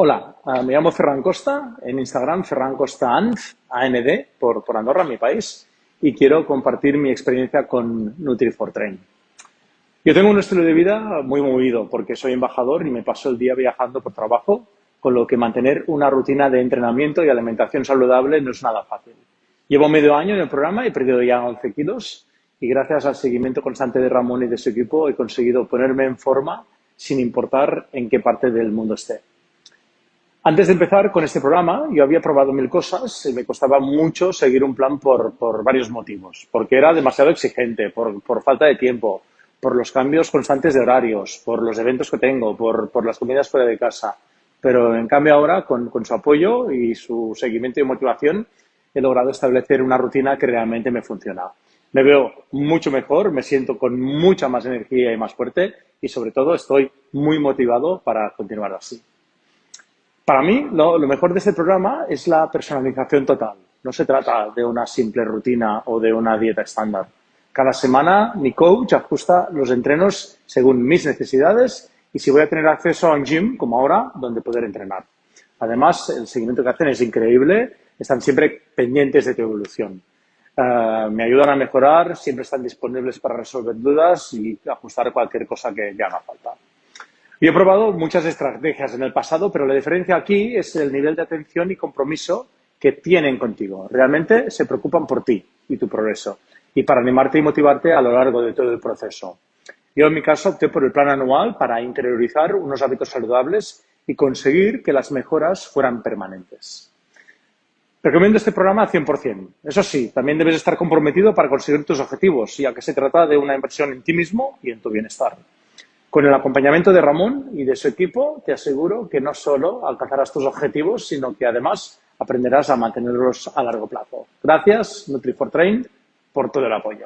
Hola, me llamo Ferran Costa, en Instagram Ferran Costa AND, AND, por Andorra, mi país, y quiero compartir mi experiencia con Nutri4Train. Yo tengo un estilo de vida muy movido porque soy embajador y me paso el día viajando por trabajo, con lo que mantener una rutina de entrenamiento y alimentación saludable no es nada fácil. Llevo medio año en el programa, he perdido ya 11 kilos y gracias al seguimiento constante de Ramón y de su equipo he conseguido ponerme en forma sin importar en qué parte del mundo esté. Antes de empezar con este programa, yo había probado mil cosas y me costaba mucho seguir un plan por varios motivos. Porque era demasiado exigente, por falta de tiempo, por los cambios constantes de horarios, por los eventos que tengo, por las comidas fuera de casa. Pero en cambio ahora, con su apoyo y su seguimiento y motivación, he logrado establecer una rutina que realmente me funciona. Me veo mucho mejor, me siento con mucha más energía y más fuerte y sobre todo estoy muy motivado para continuar así. Para mí, lo mejor de este programa es la personalización total. No se trata de una simple rutina o de una dieta estándar. Cada semana mi coach ajusta los entrenos según mis necesidades y si voy a tener acceso a un gym, como ahora, donde poder entrenar. Además, el seguimiento que hacen es increíble. Están siempre pendientes de tu evolución. Me ayudan a mejorar, siempre están disponibles para resolver dudas y ajustar cualquier cosa que haga falta. Yo he probado muchas estrategias en el pasado, pero la diferencia aquí es el nivel de atención y compromiso que tienen contigo. Realmente se preocupan por ti y tu progreso y para animarte y motivarte a lo largo de todo el proceso. Yo, en mi caso, opté por el plan anual para interiorizar unos hábitos saludables y conseguir que las mejoras fueran permanentes. Recomiendo este programa al 100%. Eso sí, también debes estar comprometido para conseguir tus objetivos, ya que se trata de una inversión en ti mismo y en tu bienestar. Con el acompañamiento de Ramón y de su equipo, te aseguro que no solo alcanzarás tus objetivos, sino que además aprenderás a mantenerlos a largo plazo. Gracias, Nutri4Train, por todo el apoyo.